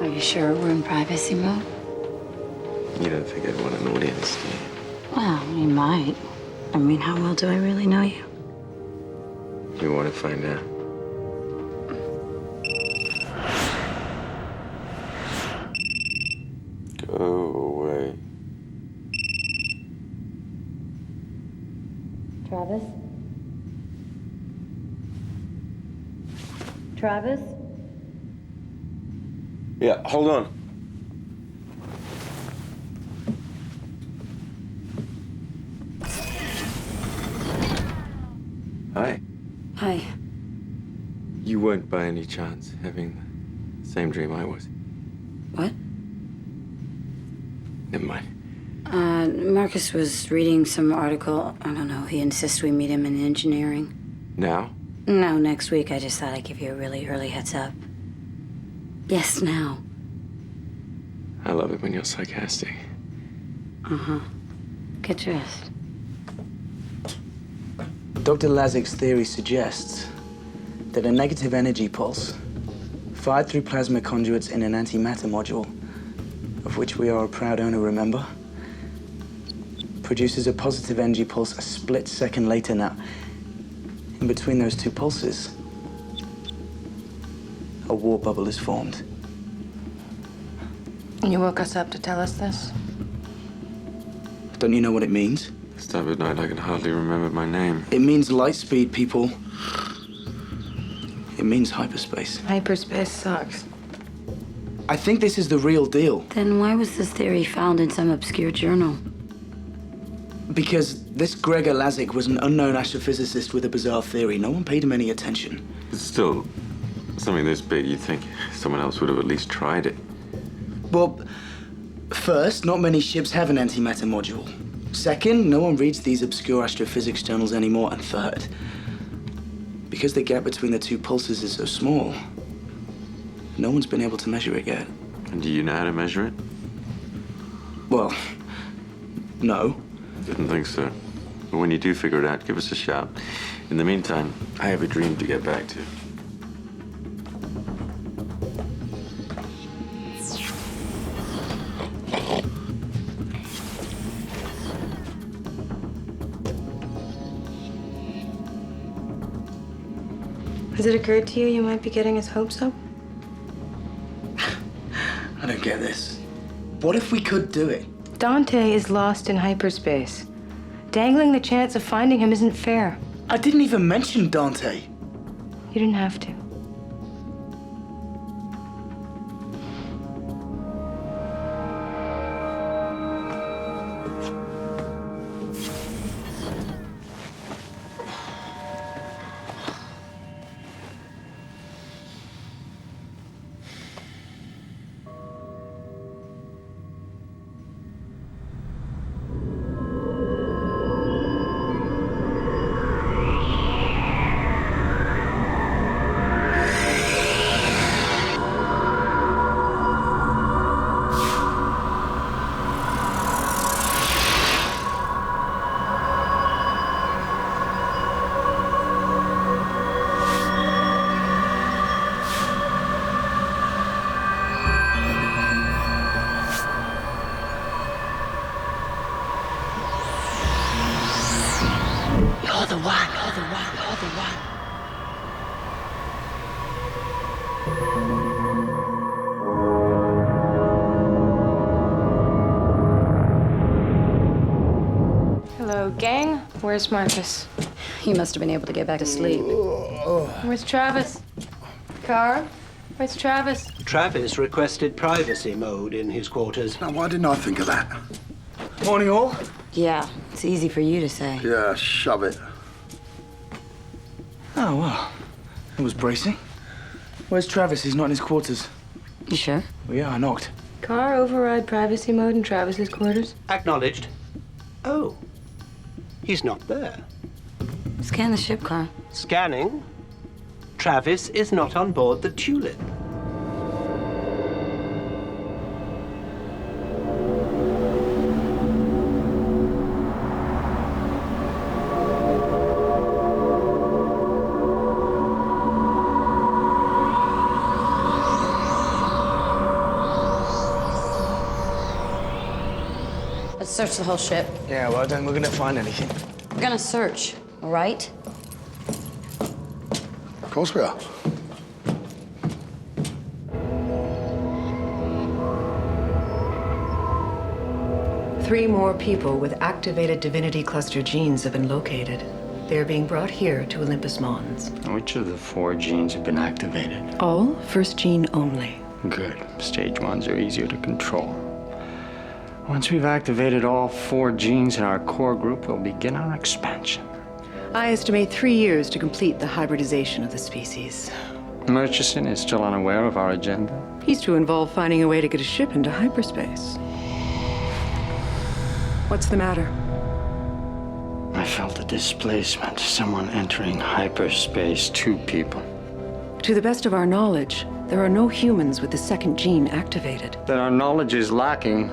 Are you sure we're in privacy mode? You don't think I'd want an audience, do you? Well, you might. I mean, how well do I really know you? You want to find out? Go away. Travis? Travis? Yeah, hold on. Hi. Hi. You weren't by any chance having the same dream I was. What? Never mind. Marcus was reading some article. I don't know. He insists we meet him in engineering. Now? No, next week. I just thought I'd give you a really early heads up. Yes, now. I love it when you're sarcastic. Uh-huh. Get dressed. Dr. Lazik's theory suggests that a negative energy pulse fired through plasma conduits in an antimatter module, of which we are a proud owner, remember, produces a positive energy pulse a split second later. Now, in between those two pulses, a warp bubble is formed. You woke us up to tell us this? Don't you know what it means? This time of night, I can hardly remember my name. It means light speed, people. It means hyperspace. Hyperspace sucks. I think this is the real deal. Then why was this theory found in some obscure journal? Because this Gregor Lazik was an unknown astrophysicist with a bizarre theory. No one paid him any attention. It's still something this big, you'd think someone else would have at least tried it. Well, first, not many ships have an antimatter module. Second, no one reads these obscure astrophysics journals anymore. And third, because the gap between the two pulses is so small, no one's been able to measure it yet. And do you know how to measure it? Well, no. Didn't think so. But when you do figure it out, give us a shout. In the meantime, I have a dream to get back to. Has it occurred to you you might be getting his hopes up? I don't get this. What if we could do it? Dante is lost in hyperspace. Dangling the chance of finding him isn't fair. I didn't even mention Dante. You didn't have to. Where's Marcus? He must have been able to get back to sleep. Where's Travis? Car? Where's Travis? Travis requested privacy mode in his quarters. Now, why didn't I think of that? Morning, all. Yeah, it's easy for you to say. Yeah, shove it. Oh, well. It was bracing. Where's Travis? He's not in his quarters. You sure? Well, yeah, I knocked. Car override privacy mode in Travis's quarters? Acknowledged. Oh, he's not there. Scan the ship, Car. Scanning. Travis is not on board the Tulip. Let's search the whole ship. Yeah, well, then we're gonna find anything. We're gonna search, all right? Of course we are. Three more people with activated divinity cluster genes have been located. They are being brought here to Olympus Mons. Which of the 4 genes have been activated? All first gene only. Good. Stage 1s are easier to control. Once we've activated all 4 genes in our core group, we'll begin our expansion. I estimate 3 years to complete the hybridization of the species. Murchison is still unaware of our agenda. He's too involved finding a way to get a ship into hyperspace. What's the matter? I felt a displacement. Someone entering hyperspace. 2 people. To the best of our knowledge, there are no humans with the second gene activated. That our knowledge is lacking.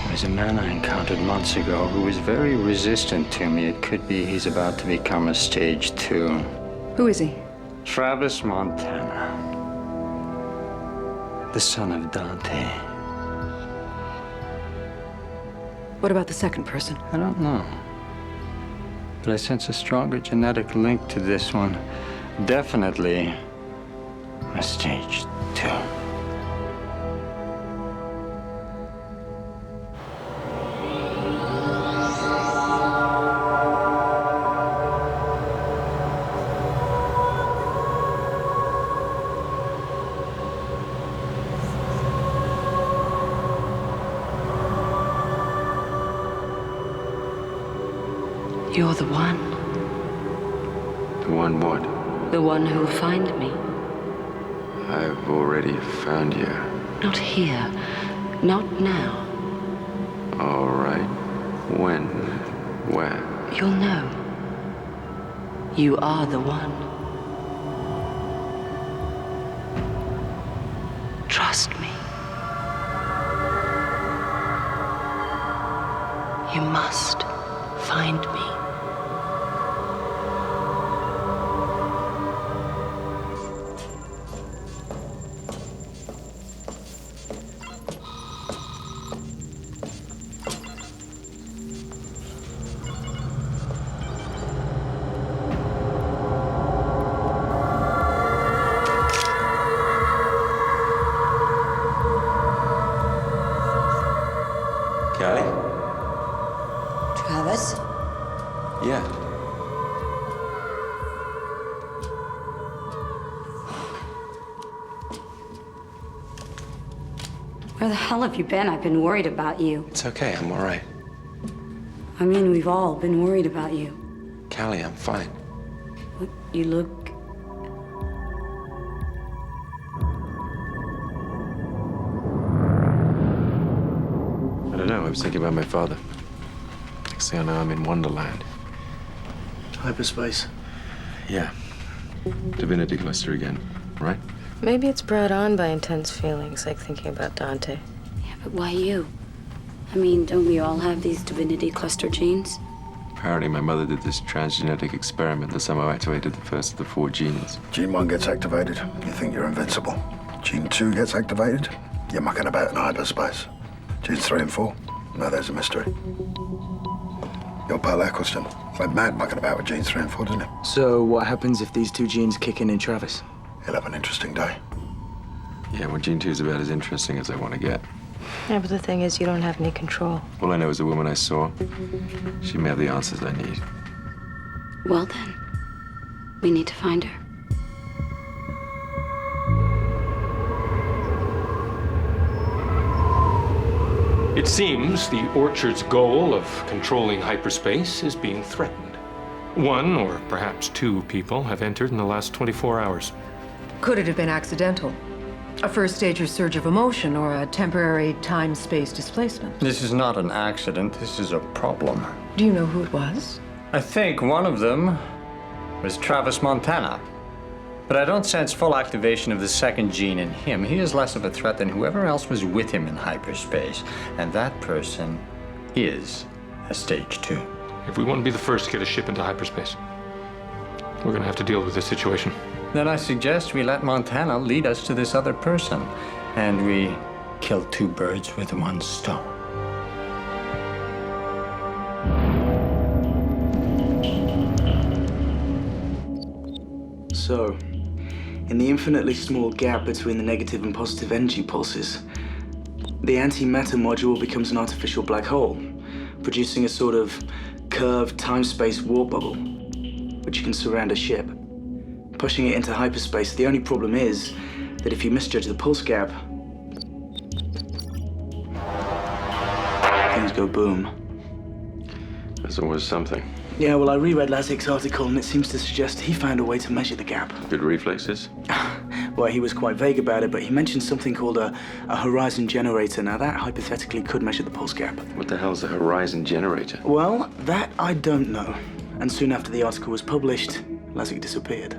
There was a man I encountered months ago who was very resistant to me. It could be he's about to become a stage 2. Who is he? Travis Montana. The son of Dante. What about the second person? I don't know. But I sense a stronger genetic link to this one. Definitely a stage 2. You're the one. The one what? The one who'll find me. I've already found you. Not here. Not now. All right. When? Where? You'll know. You are the one. Trust me. You must find me. Callie? Travis? Yeah. Where the hell have you been? I've been worried about you. It's okay. I'm all right. I mean, we've all been worried about you. Callie, I'm fine. You look... I don't know. I was thinking about my father. Next thing I know, I'm in Wonderland. Hyperspace. Yeah. Divinity cluster again, right? Maybe it's brought on by intense feelings, like thinking about Dante. Yeah, but why you? I mean, don't we all have these divinity cluster genes? Apparently, my mother did this transgenetic experiment that somehow activated the first of the 4 genes. Gene 1 gets activated, you think you're invincible. Gene 2 gets activated, you're mucking about in hyperspace. Genes 3 and 4, now there's a mystery. Your pal Eccleston went mad mucking about with genes 3 and 4, didn't he? So what happens if these 2 genes kick in Travis? He'll have an interesting day. Yeah, well, Gene 2 is about as interesting as I want to get. Yeah, but the thing is, you don't have any control. All I know is the woman I saw. She may have the answers I need. Well then, we need to find her. It seems the Orchard's goal of controlling hyperspace is being threatened. One, or perhaps two people have entered in the last 24 hours. Could it have been accidental? A first-stage surge of emotion or a temporary time-space displacement? This is not an accident. This is a problem. Do you know who it was? I think one of them was Travis Montana. But I don't sense full activation of the second gene in him. He is less of a threat than whoever else was with him in hyperspace. And that person is a stage 2. If we want to be the first to get a ship into hyperspace, we're going to have to deal with this situation. Then I suggest we let Montana lead us to this other person. And we kill 2 birds with 1 stone. So, in the infinitely small gap between the negative and positive energy pulses, the antimatter module becomes an artificial black hole, producing a sort of curved time-space warp bubble, which can surround a ship. Pushing it into hyperspace, the only problem is that if you misjudge the pulse gap, things go boom. There's always something. Yeah, well, I reread Lazik's article, and it seems to suggest he found a way to measure the gap. Good reflexes? Well, he was quite vague about it, but he mentioned something called a horizon generator. Now, that hypothetically could measure the pulse gap. What the hell's a horizon generator? Well, that I don't know. And soon after the article was published, Lazik disappeared.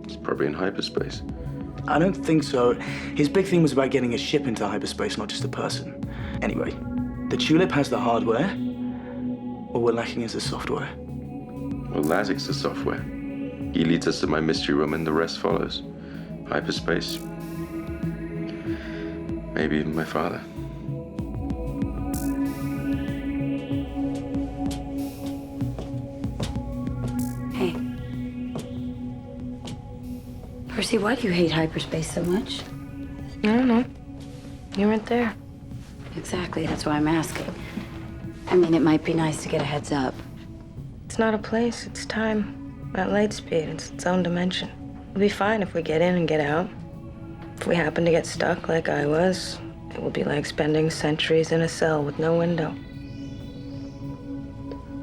It's probably in hyperspace. I don't think so. His big thing was about getting a ship into hyperspace, not just a person. Anyway, the Tulip has the hardware. All we're lacking is the software. Well, Lazik's the software. He leads us to my mystery room and the rest follows. Hyperspace. Maybe even my father. Hey. Percy, why do you hate hyperspace so much? I don't know. You weren't there. Exactly, that's why I'm asking. I mean, it might be nice to get a heads up. It's not a place, it's time. At light speed, it's its own dimension. It'll be fine if we get in and get out. If we happen to get stuck like I was, it will be like spending centuries in a cell with no window.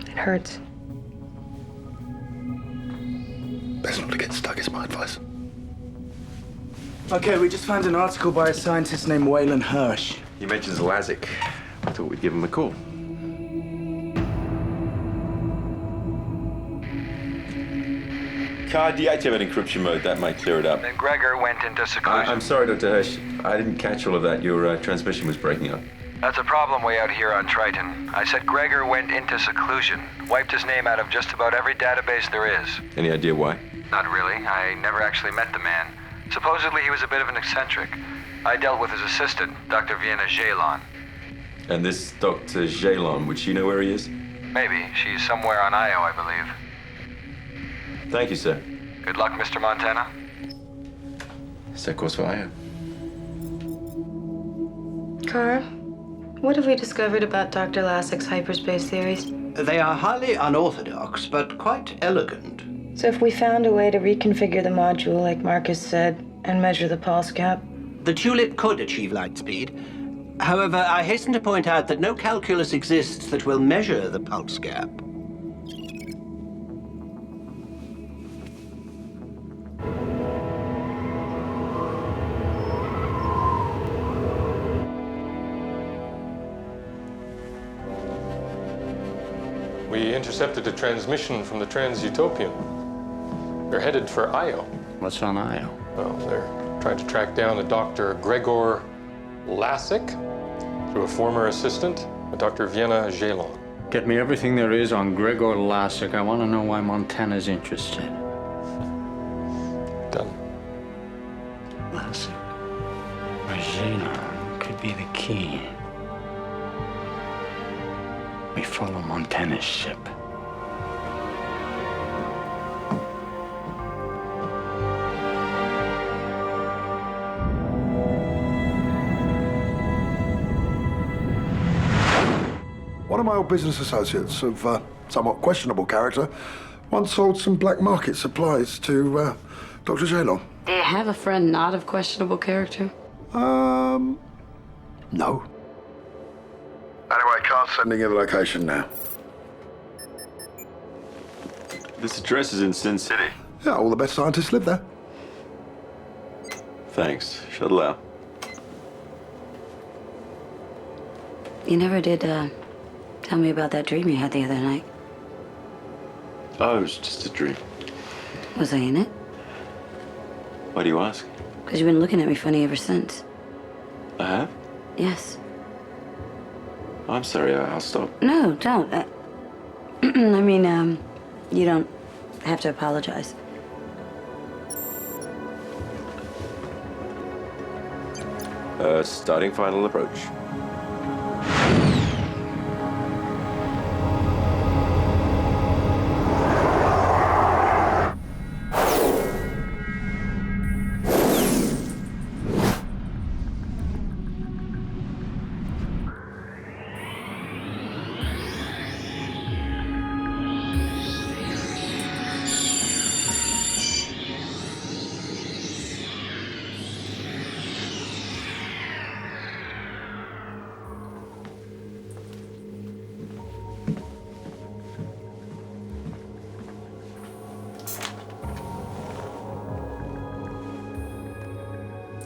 It hurts. Best not to get stuck is my advice. Okay, we just found an article by a scientist named Waylon Hirsch. He mentions Lazik. I thought we'd give him a call. Car deactivate encryption mode. That might clear it up. Then Gregor went into seclusion. I'm sorry, Dr. Hirsch. I didn't catch all of that. Your transmission was breaking up. That's a problem way out here on Triton. I said Gregor went into seclusion. Wiped his name out of just about every database there is. Any idea why? Not really. I never actually met the man. Supposedly he was a bit of an eccentric. I dealt with his assistant, Dr. Vienna Jalon. And this Dr. Jalon, would she know where he is? Maybe. She's somewhere on Io, I believe. Thank you, sir. Good luck, Mr. Montana. Set course for Io. Carr, what have we discovered about Dr. Lasik's hyperspace theories? They are highly unorthodox, but quite elegant. So if we found a way to reconfigure the module, like Marcus said, and measure the pulse gap? The Tulip could achieve light speed. However, I hasten to point out that no calculus exists that will measure the pulse gap. We intercepted a transmission from the Trans-Utopian. They're headed for Io. What's on Io? Well, they're trying to track down a Dr. Gregor Lasik through a former assistant, a Dr. Vienna Jalon. Get me everything there is on Gregor Lasik. I want to know why Montana's interested. Done. Lasik or Jalon could be the key. We follow Montana's ship. of my old business associates of somewhat questionable character once sold some black market supplies to Dr. Jalon. Do you have a friend not of questionable character? No. Anyway, Carl's sending you the location now. This address is in Sin City. Yeah, all the best scientists live there. Thanks. Shuttle out. You never did tell me about that dream you had the other night. Oh, it was just a dream. Was I in it? Why do you ask? Because you've been looking at me funny ever since. I have? Yes. I'm sorry, I'll stop. No, don't. I mean, you don't have to apologize. Starting final approach.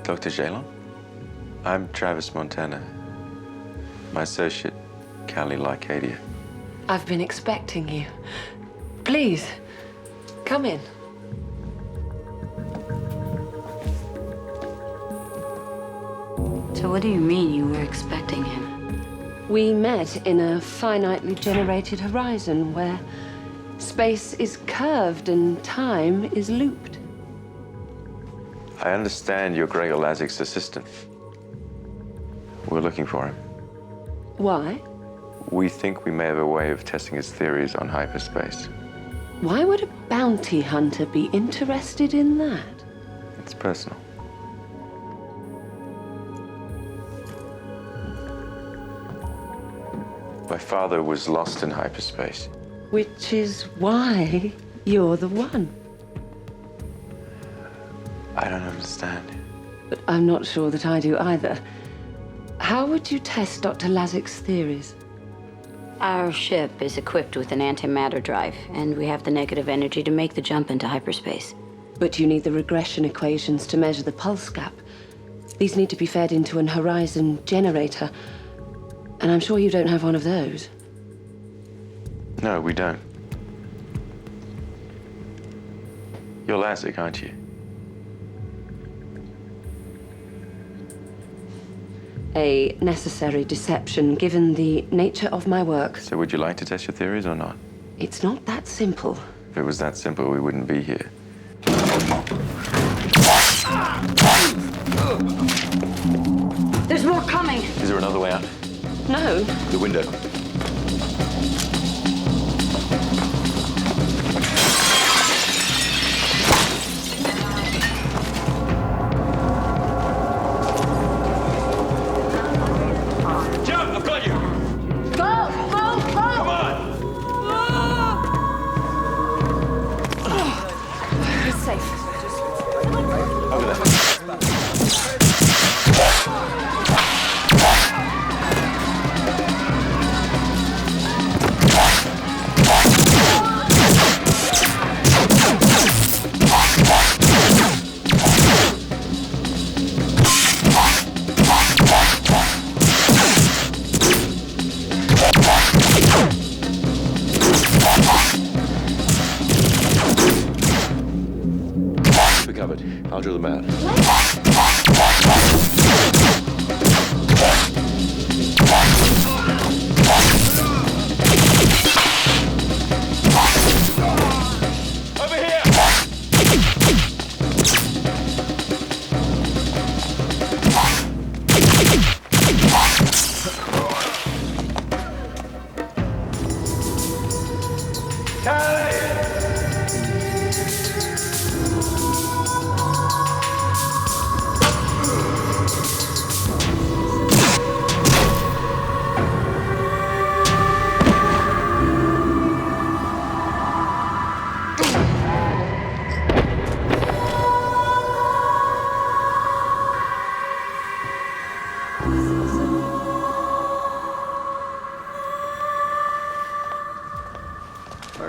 Dr. Jalon? I'm Travis Montana. My associate, Callie Lycadia. I've been expecting you. Please, come in. So what do you mean you were expecting him? We met in a finitely generated horizon where space is curved and time is looped. I understand you're Gregor Lazik's assistant. We're looking for him. Why? We think we may have a way of testing his theories on hyperspace. Why would a bounty hunter be interested in that? It's personal. My father was lost in hyperspace. Which is why you're the one. I don't understand. But I'm not sure that I do either. How would you test Dr. Lazik's theories? Our ship is equipped with an antimatter drive, and we have the negative energy to make the jump into hyperspace. But you need the regression equations to measure the pulse gap. These need to be fed into an horizon generator, and I'm sure you don't have one of those. No, we don't. You're Lazik, aren't you? A necessary deception, given the nature of my work. So would you like to test your theories or not? It's not that simple. If it was that simple, we wouldn't be here. There's more coming! Is there another way out? No. The window. I'll drill them out. Over here!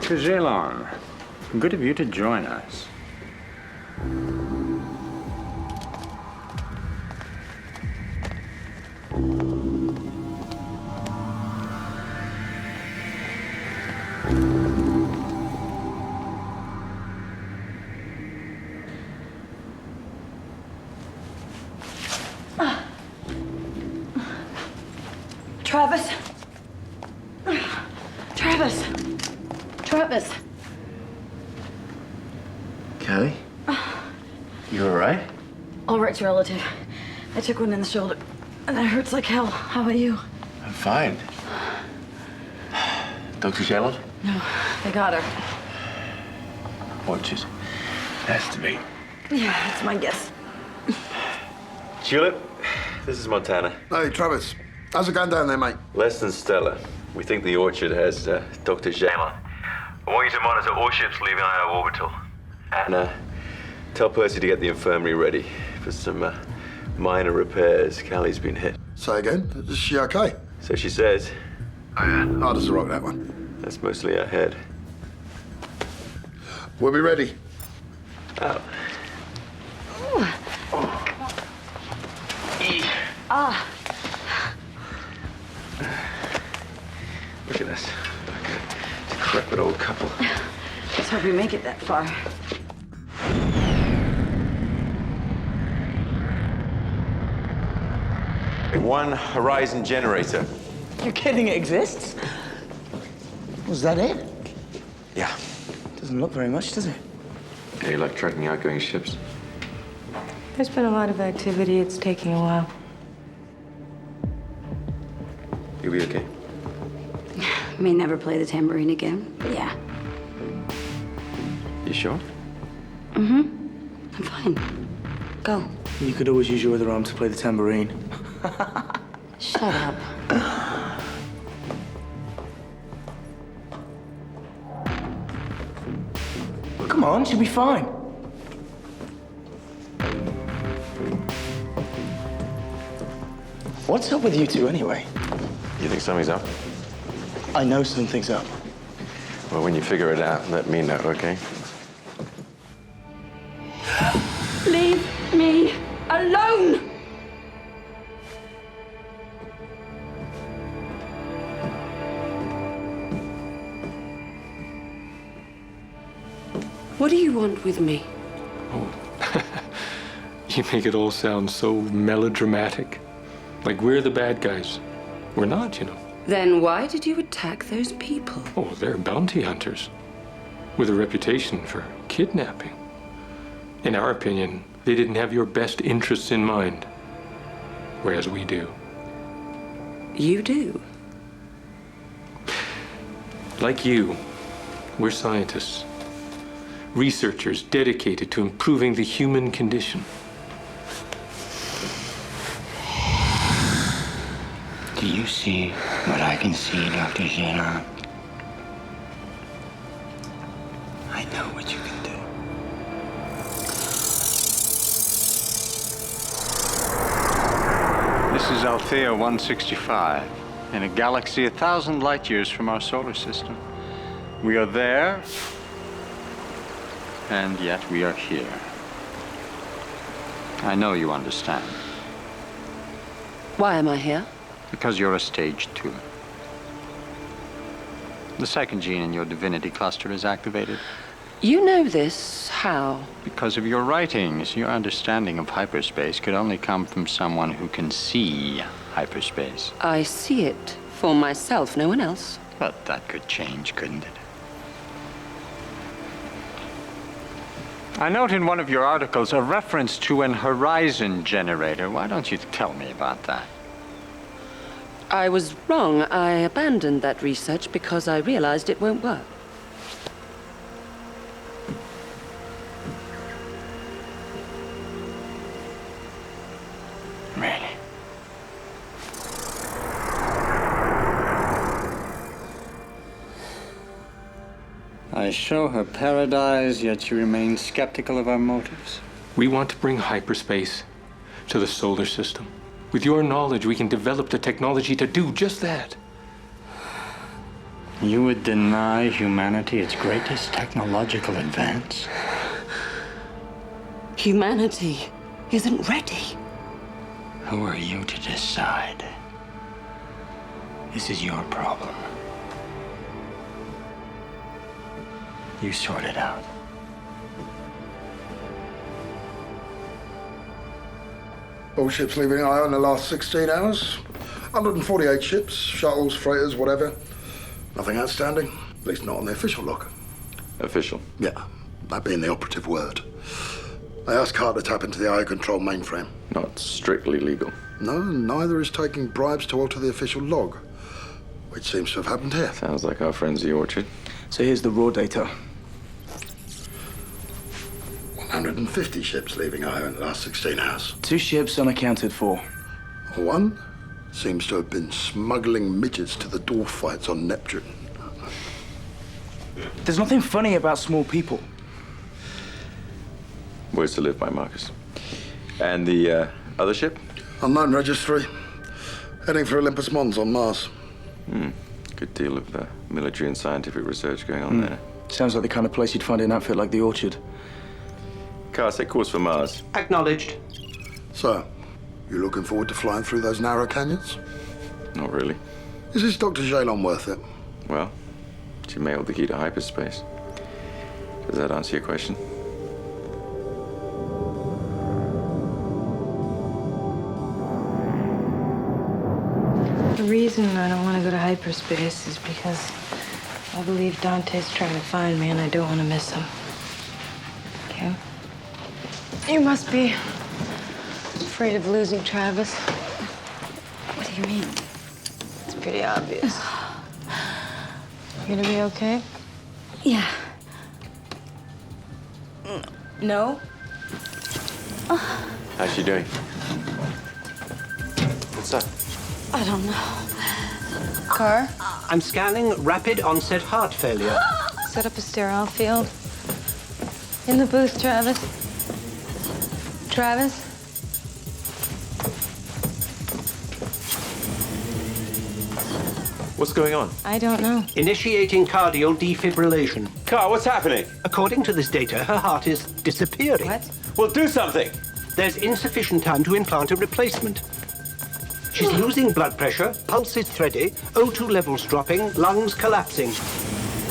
Dr. Zalon, good of you to join us. Travis. Travis. Travis. Kelly? You all right? All right's relative. I took one in the shoulder, and that hurts like hell. How about you? I'm fine. Dr. Shallow? No, they got her. Watch it. Has to be. Yeah, that's my guess. Tulip, this is Montana. Hey, Travis. How's it going down there, mate? Less than stellar. We think the Orchard has Dr. Shallow. I want you to monitor all ships leaving IO orbital. And tell Percy to get the infirmary ready for some minor repairs. Callie's been hit. Say again? Is she okay? So she says. Oh, yeah. Hard as a rock, that one. That's mostly her head. We'll be ready. Out. Look at this. Like a decrepit old couple. Let's hope we make it that far. One Horizon generator. You're kidding, it exists? Was that it? Yeah. Doesn't look very much, does it? Yeah, you like tracking outgoing ships? There's been a lot of activity. It's taking a while. You'll be okay. May never play the tambourine again, but yeah. You sure? I'm fine. Go. You could always use your other arm to play the tambourine. Shut up. Come on, she'll be fine. What's up with you two, anyway? You think something's up? I know something's up. Well, when you figure it out, let me know, okay? Leave me alone! What do you want with me? You make it all sound so melodramatic. Like we're the bad guys. We're not, you know. Then why did you attack those people? Oh, they're bounty hunters with a reputation for kidnapping. In our opinion, they didn't have your best interests in mind, whereas we do. You do? Like you, we're scientists, researchers dedicated to improving the human condition. Do you see what I can see, Dr. Jenner? I know what you can do. This is Althea 165, in a galaxy 1,000 light years from our solar system. We are there, and yet we are here. I know you understand. Why am I here? Because you're a stage 2. The second gene in your divinity cluster is activated. You know this. How? Because of your writings, your understanding of hyperspace could only come from someone who can see hyperspace. I see it for myself, no one else. But that could change, couldn't it? I note in one of your articles a reference to an horizon generator. Why don't you tell me about that? I was wrong. I abandoned that research because I realized it won't work. Really? I show her paradise, yet she remains skeptical of our motives. We want to bring hyperspace to the solar system. With your knowledge, we can develop the technology to do just that. You would deny humanity its greatest technological advance? Humanity isn't ready. Who are you to decide? This is your problem. You sort it out. All ships leaving Io in the last 16 hours. 148 ships, shuttles, freighters, whatever. Nothing outstanding. At least not on the official log. Official? Yeah, that being the operative word. They asked Carter to tap into the Io control mainframe. Not strictly legal. No, neither is taking bribes to alter the official log, which seems to have happened here. Sounds like our friends the Orchard. So here's the raw data. 150 ships leaving Io in the last 16 hours. 2 ships unaccounted for. One seems to have been smuggling midgets to the dwarf fights on Neptune. There's nothing funny about small people. Words to live by, Marcus. And the other ship? Unknown registry. Heading for Olympus Mons on Mars. Good deal of military and scientific research going on there. Sounds like the kind of place you'd find an outfit like the Orchard. Car, set course for Mars. Acknowledged. So, you looking forward to flying through those narrow canyons? Not really. Is this Dr. Jalon worth it? Well, she may hold the key to hyperspace. Does that answer your question? The reason I don't want to go to hyperspace is because I believe Dante's trying to find me and I don't want to miss him. Okay? You must be afraid of losing Travis. What do you mean? It's pretty obvious. You gonna be okay? Yeah. No? How's she doing? What's up? I don't know. Car? I'm scanning rapid onset heart failure. Set up a sterile field. In the booth, Travis. Travis? What's going on? I don't know. Initiating cardial defibrillation. Car, what's happening? According to this data, her heart is disappearing. What? Well, do something! There's insufficient time to implant a replacement. She's losing blood pressure, pulse is thready, O2 levels dropping, lungs collapsing.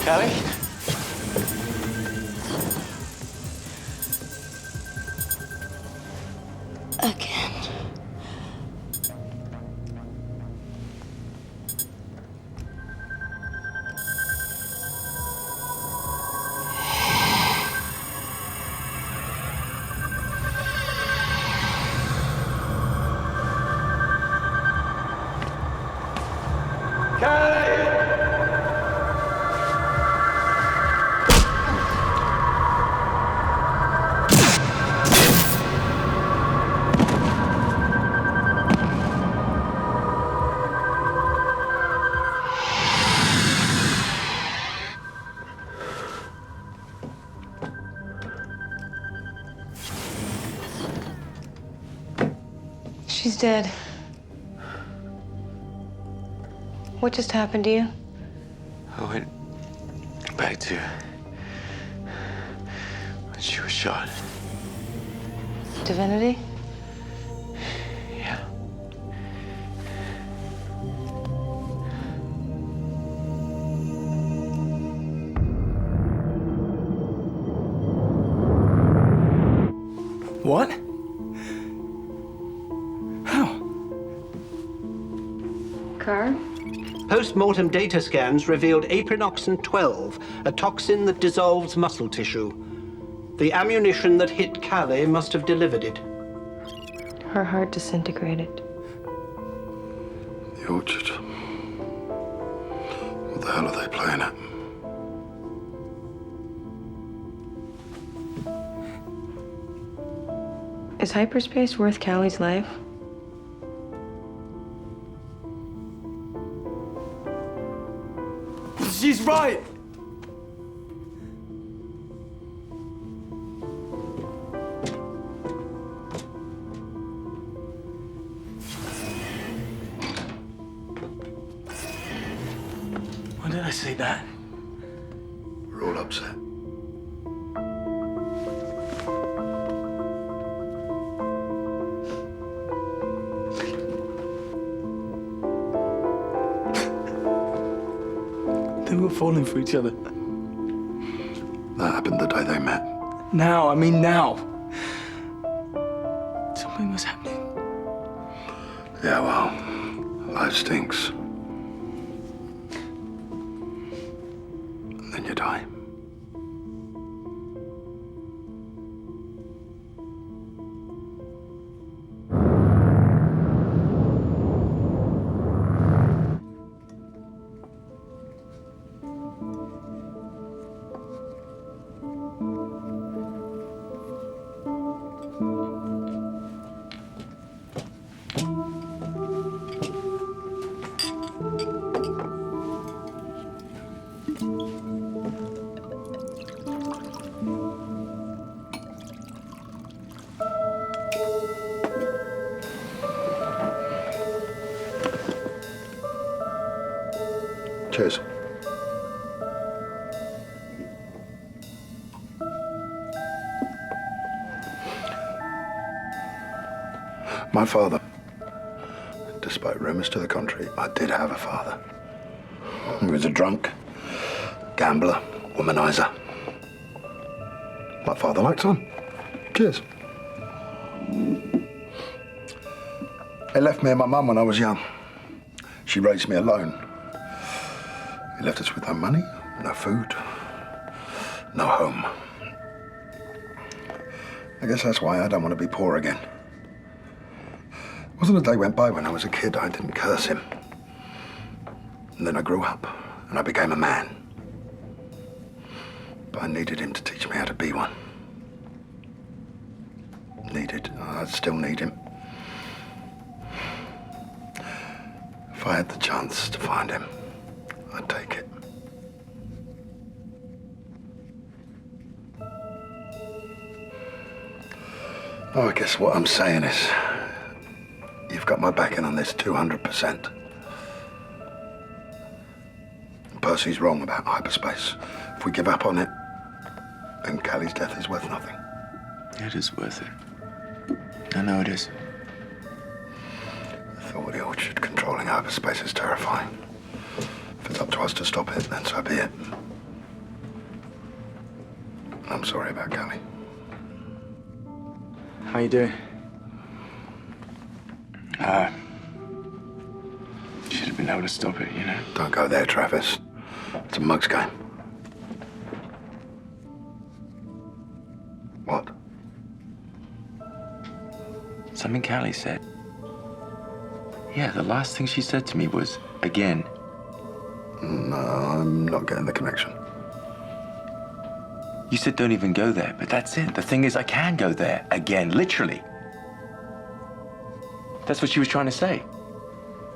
Callie? Again. She's dead. What just happened to you? I went back to when she was shot. Divinity? Yeah. What? How? Car? Post-mortem data scans revealed aprinoxin 12, a toxin that dissolves muscle tissue. The ammunition that hit Calais must have delivered it. Her heart disintegrated. The Orchard. What the hell are they playing at? Is hyperspace worth Callie's life? She's right! Why did I say that. We're all upset. They were falling for each other. That happened the day they met. Now, I mean now. Something was happening. Yeah, well, life stinks. And then you die. Cheers. My father, despite rumors to the contrary, I did have a father. He was a drunk, gambler, womanizer. My father liked fun. Cheers. He left me and my mum when I was young. She raised me alone. He left us with no money, no food, no home. I guess that's why I don't want to be poor again. Wasn't a day went by when I was a kid I didn't curse him. And then I grew up and I became a man. But I needed him to teach me how to be one. I still need him. If I had the chance to find him, I'd take it. Oh, I guess what I'm saying is, you've got my backing on this 200%. Percy's wrong about hyperspace. If we give up on it, then Callie's death is worth nothing. It is worth it. I know it is. The thought of the Orchard controlling hyperspace is terrifying. If it's up to us to stop it, then so be it. I'm sorry about Callie. How you doing? Should have been able to stop it, you know. Don't go there, Travis. It's a mug's game. What? Something Callie said. Yeah, the last thing she said to me was, again. No, I'm not getting the connection. You said don't even go there, but that's it. The thing is, I can go there again, literally. That's what she was trying to say.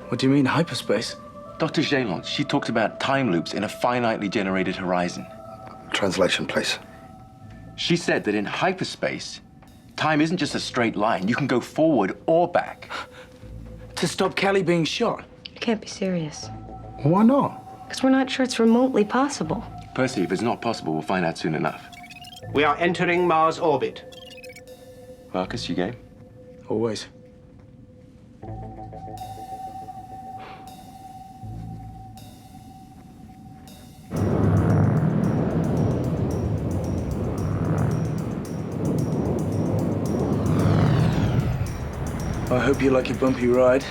What do you mean, hyperspace? Dr. Jalon, she talked about time loops in a finitely generated horizon. Translation, please. She said that in hyperspace, time isn't just a straight line. You can go forward or back. To stop Callie being shot? You can't be serious. Why not? Because we're not sure it's remotely possible. Percy, if it's not possible, we'll find out soon enough. We are entering Mars orbit. Marcus, you game? Always. I hope you like your bumpy ride.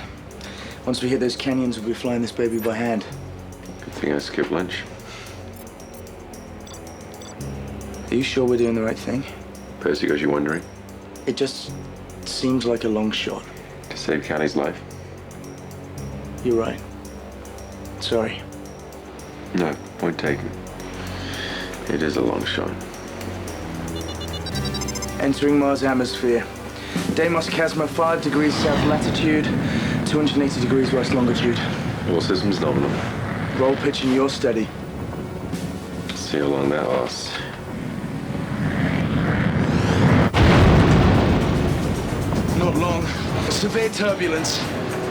Once we hit those canyons, we'll be flying this baby by hand. Good thing I skipped lunch. Are you sure we're doing the right thing? Percy got you wondering? It just seems like a long shot. To save Callie's life? You're right. Sorry. No, point taken. It is a long shot. Entering Mars atmosphere. Deimos Chasma, 5 degrees south latitude, 280 degrees west longitude. All systems nominal. Roll pitch in your steady. See how long that lasts. Not long. Severe turbulence.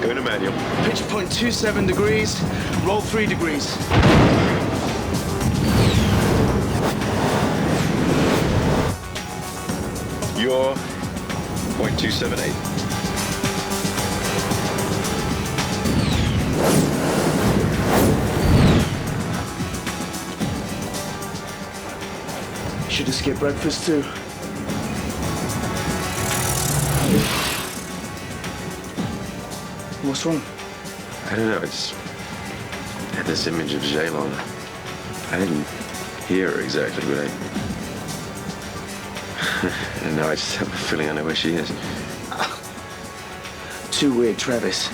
Go to manual. Pitch point 27 degrees. Roll 3 degrees. score, 0.278. Should have skipped breakfast too. What's wrong? I don't know, it's... I had this image of Jaylon. I didn't hear her exactly, but I don't know, I just have a feeling I know where she is. Too weird, Travis.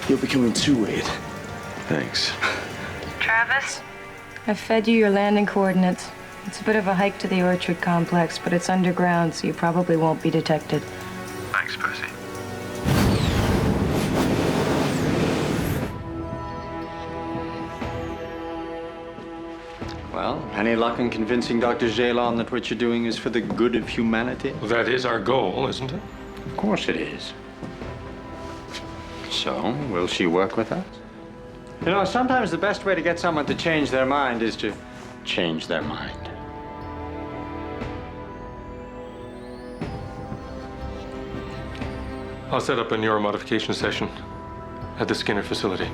You're becoming too weird. Thanks. Travis? I've fed you your landing coordinates. It's a bit of a hike to the Orchard complex, but it's underground, so you probably won't be detected. Thanks, Percy. Well, any luck in convincing Dr. Jaylon that what you're doing is for the good of humanity? Well, that is our goal, isn't it? Of course it is. So, will she work with us? You know, sometimes the best way to get someone to change their mind is to change their mind. I'll set up a neuromodification session at the Skinner facility.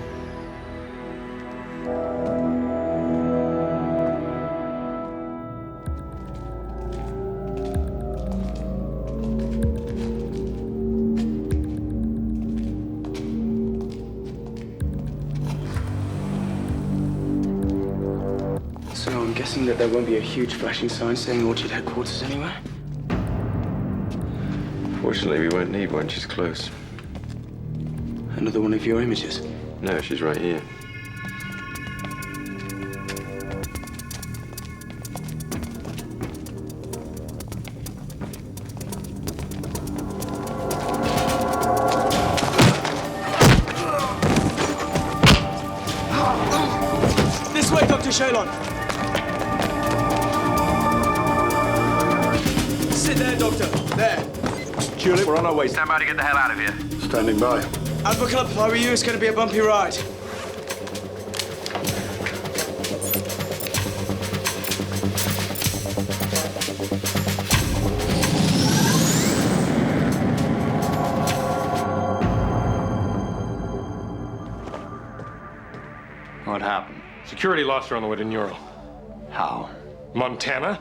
So I'm guessing that there won't be a huge flashing sign saying Orchard headquarters anywhere? Fortunately, we won't need one. She's close. Another one of your images? No, she's right here. This way, Dr. Shaylon. Sit there, Doctor. There. Tulip, we're on our way. Stand by to get the hell out of here. Standing by. I'd buckle up if I were you. It's going to be a bumpy ride. What happened? Security lost her on the way to Neural. How? Montana?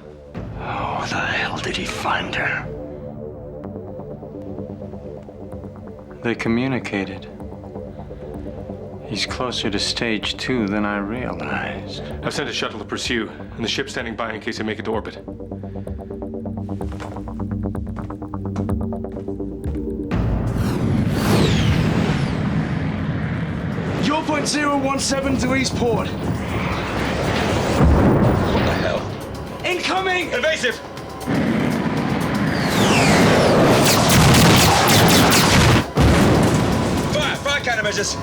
How the hell did he find her? They communicated. He's closer to stage 2 than I realized. I've sent a shuttle to pursue, and the ship's standing by in case they make it to orbit. You're 0.017 to Eastport. What the hell? Incoming! Evasive! Fire countermeasures!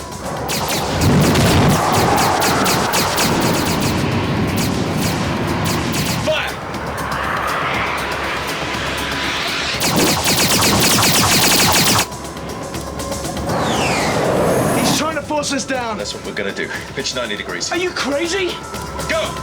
Fire! He's trying to force us down. That's what we're gonna do. Pitch 90 degrees. Are you crazy? Go!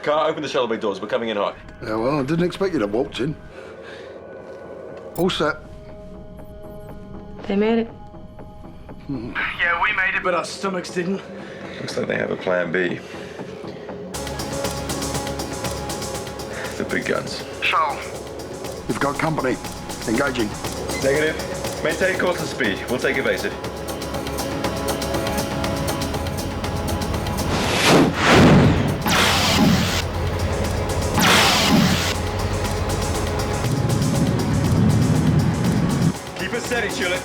Car, open the shuttle bay doors. We're coming in hot. Yeah, well, I didn't expect you to walk in. All set. They made it. Yeah, we made it, but our stomachs didn't. Looks like they have a plan B. The big guns. So, you've got company. Engaging. Negative. Maintain course and speed. We'll take evasive. Keep it steady, Tulip.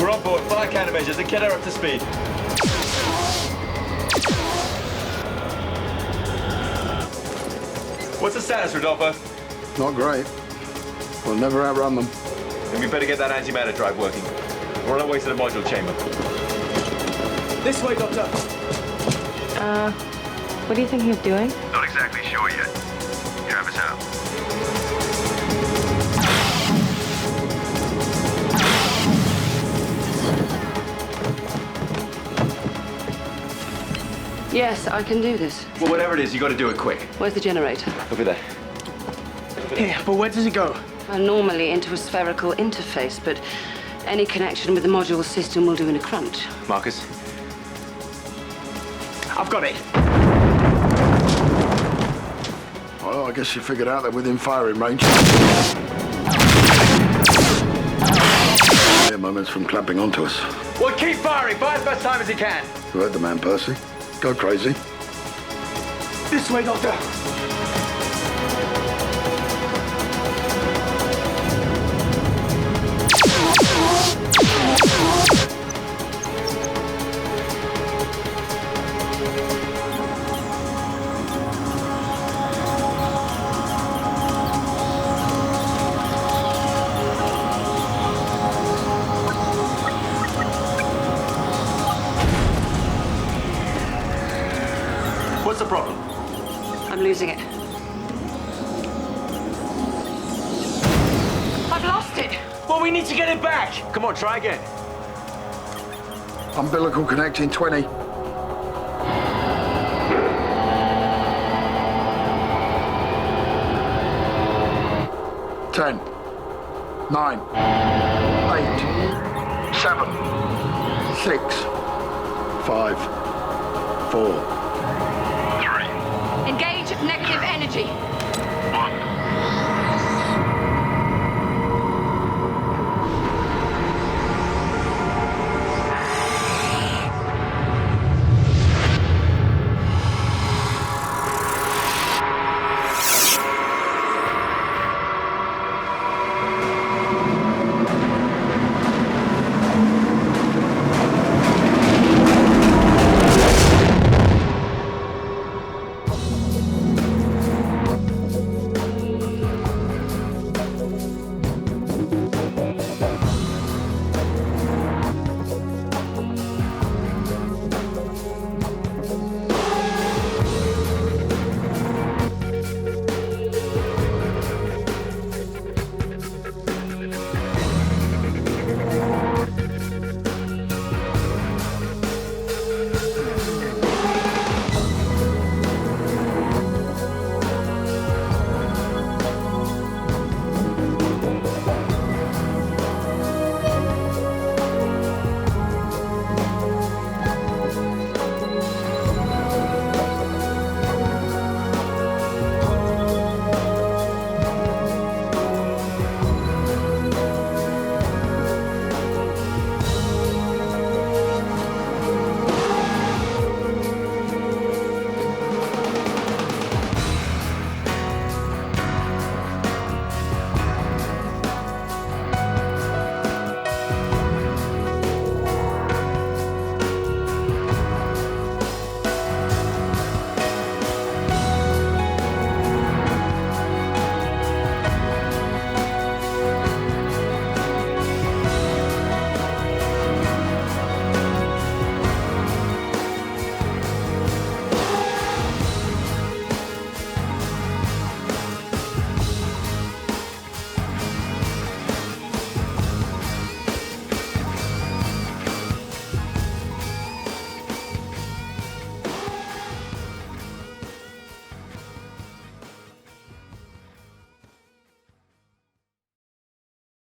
We're We're on board. Fire countermeasures and get her up to speed. What's the status, Rodolfo? Not great. We'll never outrun them. Then we better get that antimatter drive working. We're on our way to the module chamber. This way, Doctor. What are you thinking of doing? Not exactly sure yet. Drive us out. Yes, I can do this. Well, whatever it is, you got to do it quick. Where's the generator? Over there. Here, but where does it go? Well, normally into a spherical interface, but any connection with the module system will do in a crunch. Marcus? I've got it. Well, I guess you figured out they're within firing range. Yeah, moments from clamping onto us. Well, keep firing. Buy as much time as you can. You heard the man, Percy. Go crazy. This way, Doctor. What's the problem? I'm losing it. I've lost it. Well, we need to get it back. Come on, try again. Umbilical connecting 20. 10, 9, 8, 7, 6, 5, 4. Engage negative energy. 1.